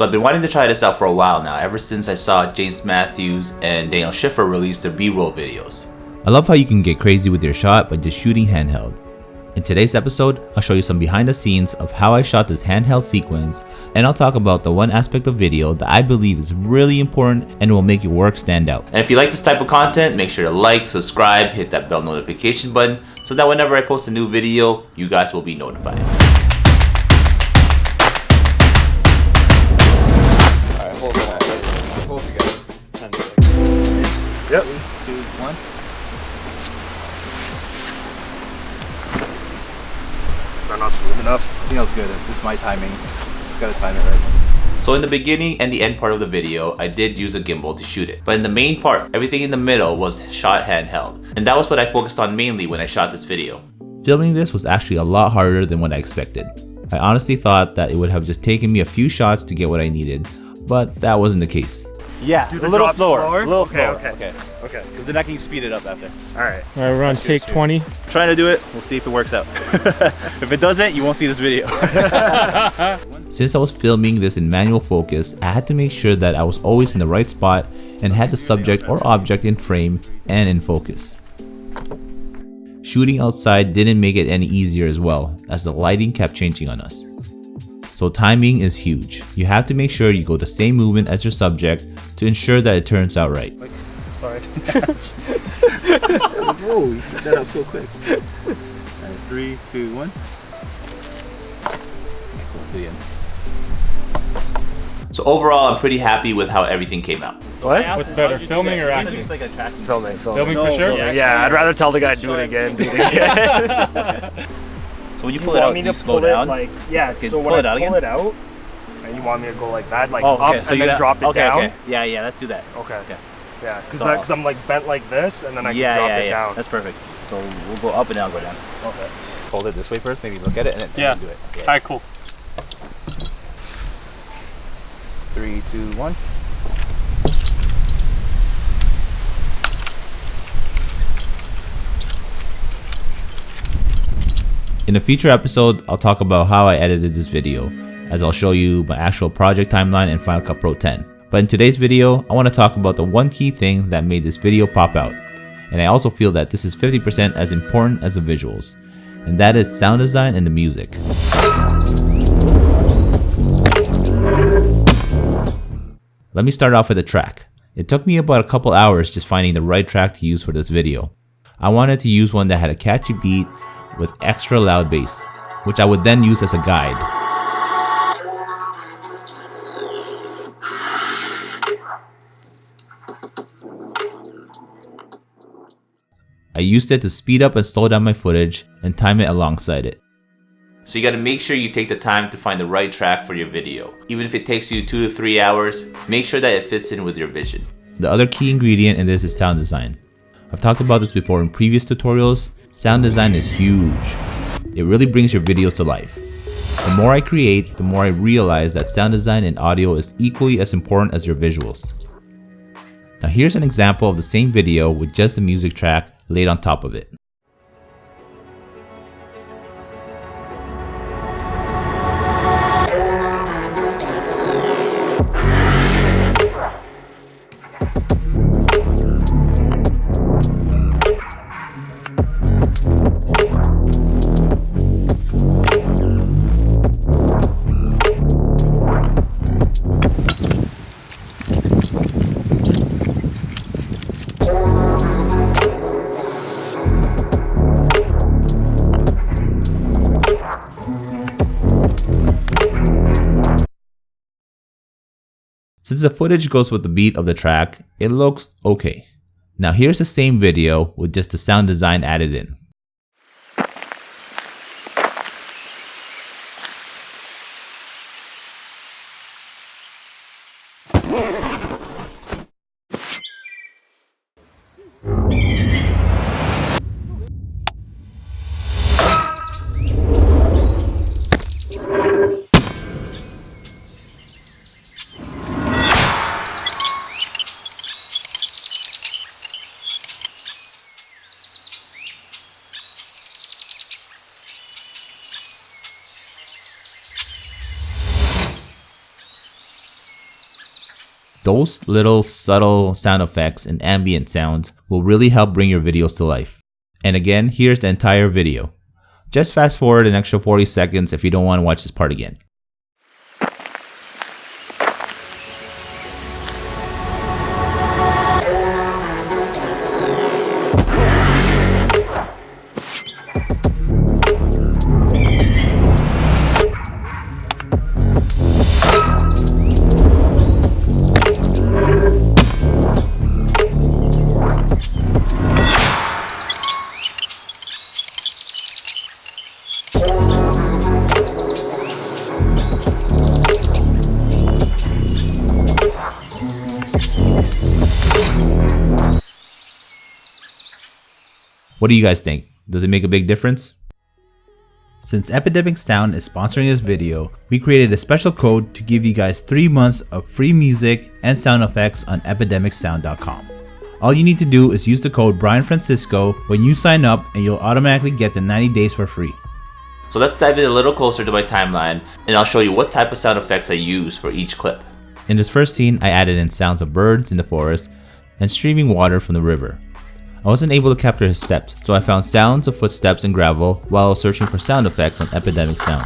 So I've been wanting to try this out for a while now, ever since I saw James Matthews and Daniel Schiffer release their B-roll videos. I love how you can get crazy with your shot by just shooting handheld. In today's episode, I'll show you some behind the scenes of how I shot this handheld sequence, and I'll talk about the one aspect of video that I believe is really important and will make your work stand out. And if you like this type of content, make sure to like, subscribe, hit that bell notification button so that whenever I post a new video, you guys will be notified. Alright, hold that. Hold together. 10 seconds. Yep. 3, 2, 1. Is that not smooth enough? I think that was good. It's just my timing. Just gotta time it right. So in the beginning and the end part of the video, I did use a gimbal to shoot it. But in the main part, everything in the middle was shot handheld. And that was what I focused on mainly when I shot this video. Filming this was actually a lot harder than what I expected. I honestly thought that it would have just taken me a few shots to get what I needed, but that wasn't the case. Yeah, Do the a little drop slower. slower? A little Okay, slower. okay. Okay. Because then I can speed it up after. Alright. Alright, we're on take 20. Trying to do it. We'll see if it works out. If it doesn't, you won't see this video. Since I was filming this in manual focus, I had to make sure that I was always in the right spot and had the subject or object in frame and in focus. Shooting outside didn't make it any easier as well, as the lighting kept changing on us. So timing is huge. You have to make sure you go the same movement as your subject to ensure that it turns out right. Sorry. Whoa, you set that up so quick. Alright, 3, 2, 1. Let's do it again. So overall, I'm pretty happy with how everything came out. What? What's better, filming or acting? Filming. Filming for sure? Yeah, I'd rather tell the guy do it again. So when you pull it out, you slow down? Like, yeah, Okay, so pull when it out I pull again? it out, and you want me to go like that, like Oh, up okay. So and you then drop it down? Okay. Yeah, let's do that. Okay. Okay. Yeah, because So- I'm like bent like this, and then I can drop it down. That's perfect. So we'll go up and then I'll go down. Okay. Hold it this way first, maybe look at it, and then Yeah. do it. Alright, cool. 3, 2, 1. In a future episode, I'll talk about how I edited this video, as I'll show you my actual project timeline in Final Cut Pro 10. But in today's video, I want to talk about the one key thing that made this video pop out. And I also feel that this is 50% as important as the visuals, and that is sound design and the music. Let me start off with the track. It took me about a couple hours just finding the right track to use for this video. I wanted to use one that had a catchy beat with extra loud bass, which I would then use as a guide. I used it to speed up and slow down my footage and time it alongside it. So you gotta make sure you take the time to find the right track for your video. Even if it takes you 2 to 3 hours, make sure that it fits in with your vision. The other key ingredient in this is sound design. I've talked about this before in previous tutorials. Sound design is huge. It really brings your videos to life. The more I create, the more I realize that sound design and audio is equally as important as your visuals. Now here's an example of the same video with just the music track laid on top of it. Since the footage goes with the beat of the track, it looks okay. Now here's the same video with just the sound design added in. Those little subtle sound effects and ambient sounds will really help bring your videos to life. And again, here's the entire video. Just fast forward an extra 40 seconds if you don't want to watch this part again. What do you guys think? Does it make a big difference? Since Epidemic Sound is sponsoring this video, we created a special code to give you guys 3 months of free music and sound effects on epidemicsound.com. All you need to do is use the code Brian Francisco when you sign up and you'll automatically get the 90 days for free. So let's dive in a little closer to my timeline and I'll show you what type of sound effects I use for each clip. In this first scene, I added in sounds of birds in the forest and streaming water from the river. I wasn't able to capture his steps, so I found sounds of footsteps and gravel while I was searching for sound effects on Epidemic Sound.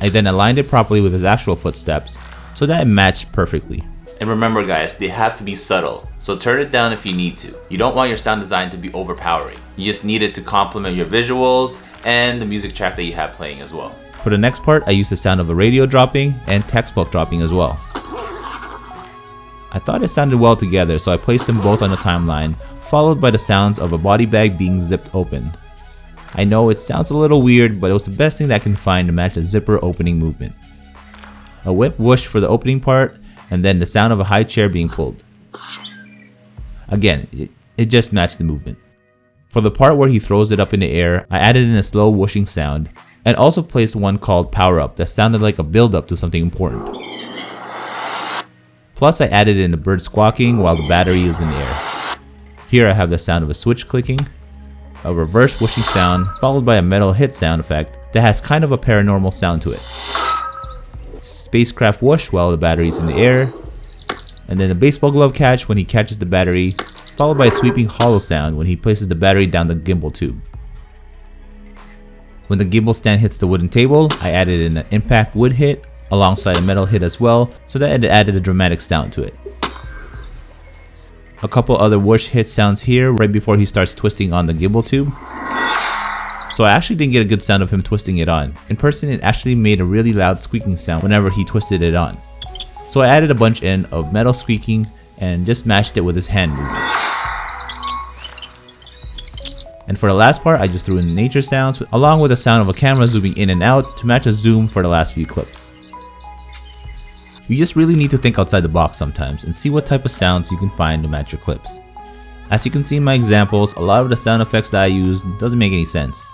I then aligned it properly with his actual footsteps so that it matched perfectly. And remember guys, they have to be subtle, so turn it down if you need to. You don't want your sound design to be overpowering. You just need it to complement your visuals and the music track that you have playing as well. For the next part, I used the sound of a radio dropping and textbook dropping as well. I thought it sounded well together, so I placed them both on the timeline, followed by the sounds of a body bag being zipped open. I know it sounds a little weird, but it was the best thing that I can find to match the zipper opening movement. A whip whoosh for the opening part, and then the sound of a high chair being pulled. Again, it just matched the movement. For the part where he throws it up in the air, I added in a slow whooshing sound, and also placed one called Power Up that sounded like a build up to something important. Plus I added in a bird squawking while the battery is in the air. Here I have the sound of a switch clicking, a reverse whooshing sound followed by a metal hit sound effect that has kind of a paranormal sound to it. Spacecraft whoosh while the battery is in the air, and then a baseball glove catch when he catches the battery, followed by a sweeping hollow sound when he places the battery down the gimbal tube. When the gimbal stand hits the wooden table, I added in an impact wood hit alongside a metal hit as well so that it added a dramatic sound to it. A couple other whoosh hit sounds here right before he starts twisting on the gimbal tube. So I actually didn't get a good sound of him twisting it on. In person it actually made a really loud squeaking sound whenever he twisted it on. So I added a bunch in of metal squeaking and just matched it with his hand movement. And for the last part I just threw in nature sounds along with the sound of a camera zooming in and out to match a zoom for the last few clips. You just really need to think outside the box sometimes and see what type of sounds you can find to match your clips. As you can see in my examples, a lot of the sound effects that I use doesn't make any sense.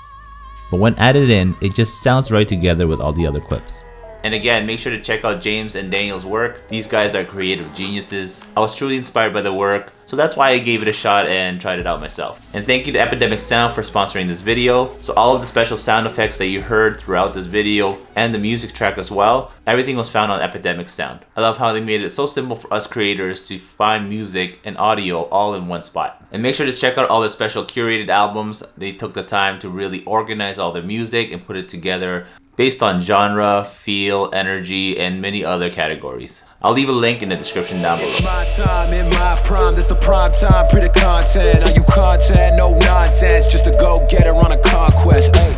But when added in, it just sounds right together with all the other clips. And again, make sure to check out James and Daniel's work. These guys are creative geniuses. I was truly inspired by their work, so that's why I gave it a shot and tried it out myself. And thank you to Epidemic Sound for sponsoring this video. So all of the special sound effects that you heard throughout this video and the music track as well, everything was found on Epidemic Sound. I love how they made it so simple for us creators to find music and audio all in one spot. And make sure to check out all their special curated albums. They took the time to really organize all their music and put it together based on genre, feel, energy, and many other categories. I'll leave a link in the description down below. It's my time in my prime, this the prime time, pretty content. Are you content? No nonsense, just a go-getter on a conquest. Ay.